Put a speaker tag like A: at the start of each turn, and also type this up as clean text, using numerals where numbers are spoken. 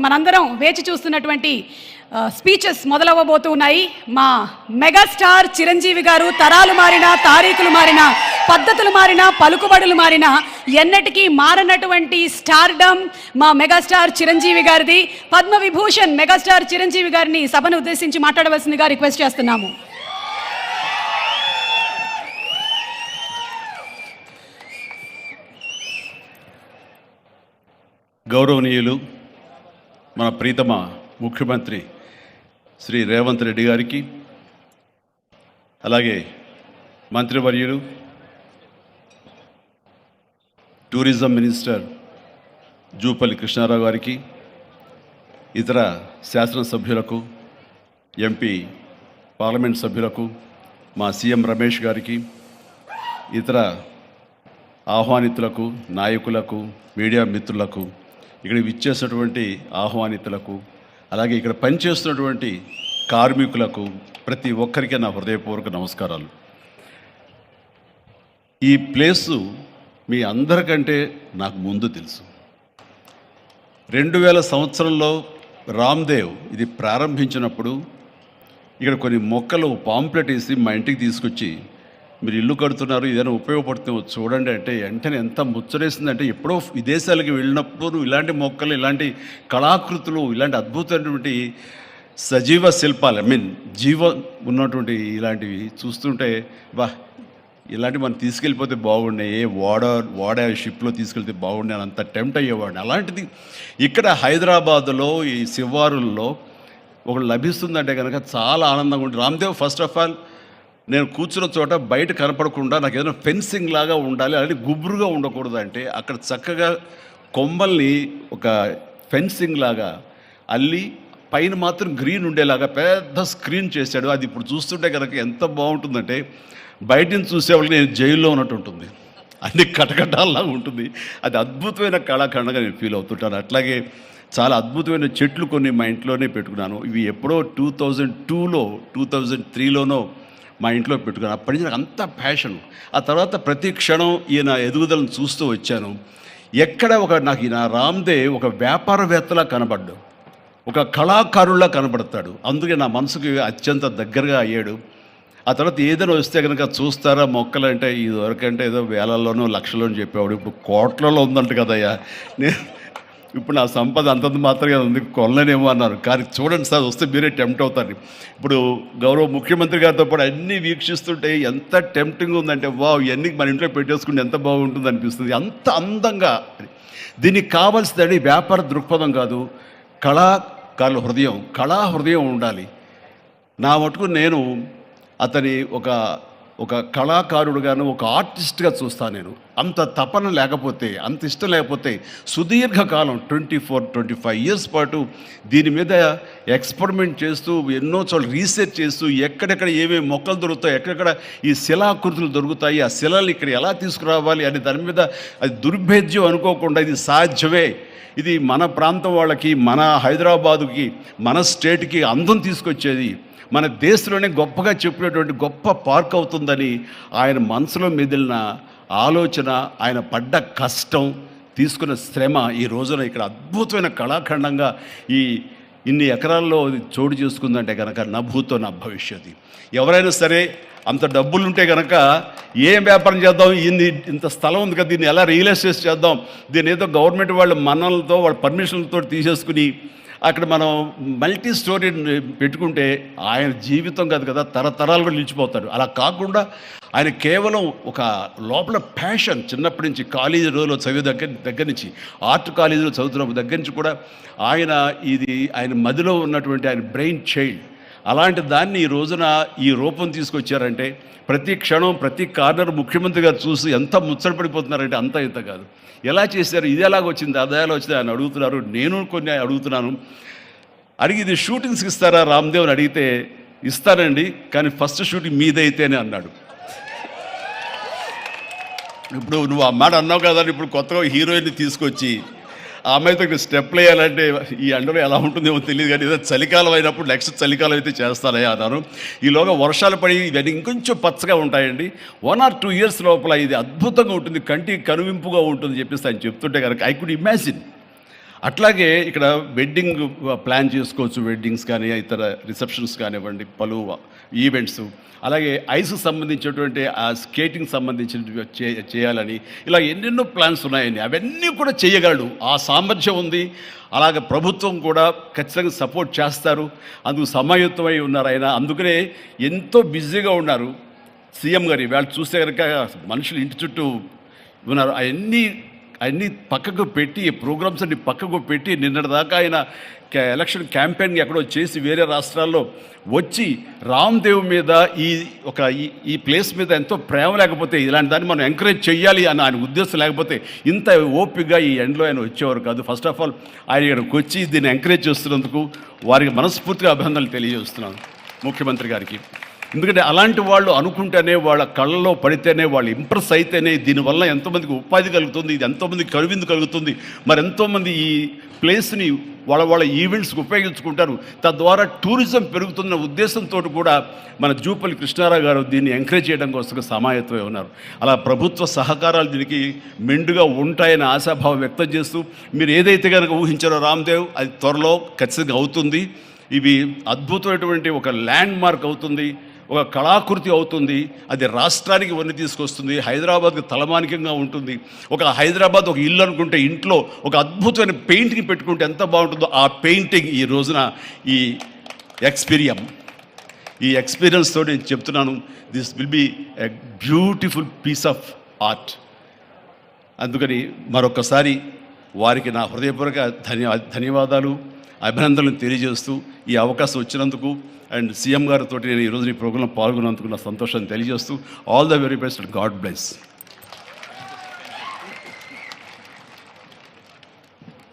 A: మనందరం వేచి చూస్తున్నటువంటి స్పీచెస్ మొదలవ్వబోతున్నాయి. మా మెగాస్టార్ చిరంజీవి గారు తరాలు మారినా, తారీఖులు మారినా, పద్ధతులు మారినా, పలుకుబడులు మారినా ఎన్నటికీ మారనటువంటి స్టార్డమ్ మా మెగాస్టార్ చిరంజీవి గారిది. పద్మవిభూషణ్ మెగాస్టార్ చిరంజీవి గారిని సభను ఉద్దేశించి మాట్లాడవలసిందిగా రిక్వెస్ట్ చేస్తున్నాము.
B: గౌరవనీయులు మన ప్రీతమ ముఖ్యమంత్రి శ్రీ రేవంత్ రెడ్డి గారికి, అలాగే మంత్రివర్యులు టూరిజం మినిస్టర్ జూపల్లి కృష్ణారావు గారికి, ఇతర శాసనసభ్యులకు, ఎంపీ పార్లమెంట్ సభ్యులకు, మా సీఎం రమేష్ గారికి, ఇతర ఆహ్వానితులకు, నాయకులకు, మీడియా మిత్రులకు, ఇక్కడ విచ్చేసినటువంటి ఆహ్వానితులకు, అలాగే ఇక్కడ పనిచేస్తున్నటువంటి కార్మికులకు, ప్రతి ఒక్కరికి నా హృదయపూర్వక నమస్కారాలు. ఈ ప్లేసు మీ అందరికంటే నాకు ముందు తెలుసు. 2000 సంవత్సరంలో రామ్దేవ్ ఇది ప్రారంభించినప్పుడు ఇక్కడ కొన్ని మొక్కలు పాంప్లెట్ వేసి మా ఇంటికి తీసుకొచ్చి, మీరు ఇల్లు కడుతున్నారు, ఏదైనా ఉపయోగపడుతుందో చూడండి అంటే వెంటనే ఎంత ముచ్చరేసిందంటే, ఎప్పుడో విదేశాలకు వెళ్ళినప్పుడు ఇలాంటి మొక్కలు, ఇలాంటి కళాకృతులు, ఇలాంటి అద్భుతమైనటువంటి సజీవ శిల్పాలు, జీవం ఉన్నటువంటి ఇలాంటివి చూస్తుంటే ఇలాంటివి మనం తీసుకెళ్ళిపోతే బాగున్నాయి, వాడ షిప్లో తీసుకెళ్తే బాగుండే అని అంత టెంప్ట్ అయ్యేవాడిని. అలాంటిది ఇక్కడ హైదరాబాదులో ఈ శివారుల్లో ఒకటి లభిస్తుందంటే కనుక చాలా ఆనందంగా ఉంటుంది. రామ్దేవ్ ఫస్ట్ ఆఫ్ ఆల్ నేను కూర్చున్న చోట బయట కనపడకుండా నాకు ఏదైనా ఫెన్సింగ్ లాగా ఉండాలి, అలాంటి గుబురుగా ఉండకూడదు అంటే అక్కడ చక్కగా కొమ్మల్ని ఒక ఫెన్సింగ్ లాగా అల్లి పైన మాత్రం గ్రీన్ ఉండేలాగా పెద్ద స్క్రీన్ చేశాడు. అది ఇప్పుడు చూస్తుంటే కనుక ఎంత బాగుంటుందంటే బయట నుంచి చూసేవాళ్ళకి నేను జైల్లో ఉన్నట్టు ఉంటుంది, అన్ని కటకటాల్లాగా ఉంటుంది. అది అద్భుతమైన కళాఖండంగా నేను ఫీల్ అవుతుంటాను. అట్లాగే చాలా అద్భుతమైన చెట్లు కొన్ని మా ఇంట్లోనే పెట్టుకున్నాను. ఇవి ఎప్పుడో 2002లో 2003లోనో మా ఇంట్లో పెట్టుకున్నాను. అప్పటి నుంచి నాకు అంత ప్యాషన్. ఆ తర్వాత ప్రతి క్షణం ఈయన ఎదుగుదలను చూస్తూ వచ్చాను. ఎక్కడ నాకు ఈయన రామ్దేవ్ ఒక వ్యాపారవేత్తలా కనబడ్డాడు, ఒక కళాకారుల్లా కనబడతాడు. అందుకే నా మనసుకి అత్యంత దగ్గరగా అయ్యాడు. ఆ తర్వాత ఏదైనా వస్తే కనుక చూస్తారా మొక్కలు అంటే, ఇదివరకంటే ఏదో వేలల్లోనో లక్షల్లోనూ చెప్పేవాడు, ఇప్పుడు కోట్లలో ఉందంట కదయ్యా. ఇప్పుడు నా సంపద అంతంత మాత్రమే ఉంది, కొనలేనేమో అన్నారు. కానీ చూడండి సార్, వస్తే మీరే టెంప్ట్ అవుతారు. ఇప్పుడు గౌరవ ముఖ్యమంత్రి గారితో పాటు అన్నీ వీక్షిస్తుంటే ఎంత టెంప్టింగ్ ఉందంటే, ఇవన్నీ మన ఇంట్లో పెట్టేసుకుంటే ఎంత బాగుంటుంది అనిపిస్తుంది. అంత అందంగా దీనికి కావాల్సిందని వ్యాపార దృక్పథం కాదు, కళాకారుల హృదయం, కళా హృదయం ఉండాలి. నా మటుకు నేను అతని ఒక కళాకారుడుగాను, ఒక ఆర్టిస్ట్గా చూస్తాను. నేను అంత తపన లేకపోతే, అంత ఇష్టం లేకపోతే సుదీర్ఘకాలం 24-25 ఇయర్స్ పాటు దీని మీద ఎక్స్పెరిమెంట్ చేస్తూ, ఎన్నో చోట్ల రీసెర్చ్ చేస్తూ, ఎక్కడెక్కడ ఏమేమి మొక్కలు దొరుకుతాయి, ఎక్కడెక్కడ ఈ శిలాకృతులు దొరుకుతాయి, ఆ శిలలు ఇక్కడ ఎలా తీసుకురావాలి అని దాని మీద అది దుర్భేద్యం అనుకోకుండా ఇది సాధ్యమే, ఇది మన ప్రాంతం వాళ్ళకి, మన హైదరాబాదుకి, మన స్టేట్కి అందం తీసుకొచ్చేది, మన దేశంలోనే గొప్పగా చెప్పినటువంటి గొప్ప పార్క్ అవుతుందని ఆయన మనసులో మెదిలిన ఆలోచన, ఆయన పడ్డ కష్టం, తీసుకున్న శ్రమ ఈ రోజున ఇక్కడ అద్భుతమైన కళాఖండంగా ఇన్ని ఎకరాల్లో చోటు చేసుకుందంటే కనుక నా భూతో నా భవిష్యత్తు. ఎవరైనా సరే అంత డబ్బులుంటే కనుక ఏం వ్యాపారం చేద్దాం, ఇంత స్థలం ఉంది కదా, దీన్ని ఎలా రియల్ ఎస్టేట్ చేద్దాం, దీన్ని ఏదో గవర్నమెంట్ వాళ్ళ మన్నలతో వాళ్ళ పర్మిషన్లతో తీసేసుకుని అక్కడ మనం మల్టీ స్టోరీ పెట్టుకుంటే ఆయన జీవితం కాదు కదా, తరతరాలు కూడా నిలిచిపోతాడు. అలా కాకుండా ఆయన కేవలం ఒక లోపల ప్యాషన్, చిన్నప్పటి నుంచి కాలేజీ రోజులో చదివే దగ్గర నుంచి, ఆర్ట్ కాలేజీలో చదువుతున్న దగ్గర నుంచి కూడా ఆయన మదిలో ఉన్నటువంటి ఆయన బ్రెయిన్ చైల్డ్. అలాంటి దాన్ని ఈ రోజున ఈ రూపం తీసుకొచ్చారంటే ప్రతి క్షణం, ప్రతి కార్నర్ ముఖ్యమంత్రి గారు చూసి ఎంత ముచ్చటపడిపోతున్నారంటే అంత ఇంత కాదు. ఎలా చేశారు, ఇది ఎలాగొచ్చింది, అది ఎలా వచ్చింది అని అడుగుతున్నారు. నేను కొన్ని అడుగుతున్నాను. అడిగి ఇది షూటింగ్స్కి ఇస్తారా రామ్దేవ్ అని అడిగితే, ఇస్తానండి, కానీ ఫస్ట్ షూటింగ్ మీదైతేనే అన్నాడు. ఇప్పుడు నువ్వు ఆ మాట అన్నావు కదా, ఇప్పుడు కొత్తగా హీరోయిన్ని తీసుకొచ్చి ఆ అమ్మాయితో స్టెప్లు వేయాలంటే ఈ ఎండలో ఎలా ఉంటుందేమో తెలియదు, కానీ ఏదో చలికాలం అయినప్పుడు నెక్స్ట్ చలికాలం అయితే చేస్తానే అన్నాను. ఈలోగా వర్షాలు పడి ఇవన్నీ ఇంకొంచెం పచ్చగా ఉంటాయండి, 1 or 2 years లోపల ఇది అద్భుతంగా ఉంటుంది, కంటికి కనువింపుగా ఉంటుంది చెప్పేసి ఆయన చెప్తుంటే కనుక ఐ కుడ్ ఇమాజిన్. అట్లాగే ఇక్కడ వెడ్డింగ్ ప్లాన్ చేసుకోవచ్చు, వెడ్డింగ్స్ కానీ ఇతర రిసెప్షన్స్ కానివ్వండి, పలు ఈవెంట్స్, అలాగే ఐస్ సంబంధించినటువంటి ఆ స్కేటింగ్ సంబంధించిన చేయాలని ఇలా ఎన్నెన్నో ప్లాన్స్ ఉన్నాయని అవన్నీ కూడా చేయగలడు. ఆ సామర్థ్యం ఉంది. అలాగే ప్రభుత్వం కూడా ఖచ్చితంగా సపోర్ట్ చేస్తారు. అందుకు సమాయుత్తమై ఉన్నారు ఆయన. అందుకనే ఎంతో బిజీగా ఉన్నారు సీఎం గారు. ఇవాళ చూస్తే కనుక మనుషులు ఇంటి చుట్టూ ఉన్నారు. అవన్నీ పక్కకు పెట్టి, ప్రోగ్రామ్స్ అన్ని పక్కకు పెట్టి నిన్నటిదాకా ఆయన ఎలక్షన్ క్యాంపెయిన్ ఎక్కడో చేసి వేరే రాష్ట్రాల్లో వచ్చి రామ్దేవ్ మీద ఈ ప్లేస్ మీద ఎంతో ప్రేమ లేకపోతే, ఇలాంటి దాన్ని మనం ఎంకరేజ్ చేయాలి అని ఆయన ఉద్దేశం లేకపోతే ఇంత ఓపికగా ఈ ఎండ్లో ఆయన వచ్చేవారు కాదు. ఫస్ట్ ఆఫ్ ఆల్ ఆయన ఇక్కడికి వచ్చి దీన్ని ఎంకరేజ్ చేస్తున్నందుకు వారికి మనస్ఫూర్తిగా అభినందనలు తెలియజేస్తున్నాను ముఖ్యమంత్రి గారికి. ఎందుకంటే అలాంటి వాళ్ళు అనుకుంటేనే, వాళ్ళ కళ్ళలో పడితేనే, వాళ్ళు ఇంప్రెస్ అయితేనే దీనివల్ల ఎంతోమందికి ఉపాధి కలుగుతుంది, ఇది ఎంతోమందికి కనువిందు కలుగుతుంది. మరి ఎంతోమంది ఈ ప్లేస్ని వాళ్ళ ఈవెంట్స్కి ఉపయోగించుకుంటారు. తద్వారా టూరిజం పెరుగుతున్న ఉద్దేశంతో కూడా మన జూపల్లి కృష్ణారావు గారు దీన్ని ఎంకరేజ్ చేయడం కోసం సమాయత్తమై ఉన్నారు. అలా ప్రభుత్వ సహకారాలు దీనికి మెండుగా ఉంటాయని ఆశాభావం వ్యక్తం చేస్తూ, మీరు ఏదైతే కనుక ఊహించారో రామ్దేవ్, అది త్వరలో ఖచ్చితంగా అవుతుంది. ఇవి అద్భుతమైనటువంటి ఒక ల్యాండ్ మార్క్ అవుతుంది, ఒక కళాకృతి అవుతుంది. అది రాష్ట్రానికి వన్నీ తీసుకొస్తుంది. హైదరాబాద్కి తలమానికంగా ఉంటుంది. ఒక హైదరాబాద్ ఒక ఇల్లు అనుకుంటే ఇంట్లో ఒక అద్భుతమైన పెయింటింగ్ పెట్టుకుంటే ఎంత బాగుంటుందో ఆ పెయింటింగ్ ఈ రోజున ఈ ఎక్స్పీరియన్స్ తోటి నేను చెప్తున్నాను, this will be a beautiful piece of art. అందుకని మరొకసారి వారికి నా హృదయపూర్వక ధన్యవాదాలు, అభినందనలు తెలియజేస్తూ ఈ అవకాశం వచ్చినందుకు అండ్ సీఎం గారితో నేను ఈరోజు ఈ ప్రోగ్రాంలో పాల్గొన్నందుకు నా సంతోషాన్ని తెలియజేస్తూ all the very best and God bless.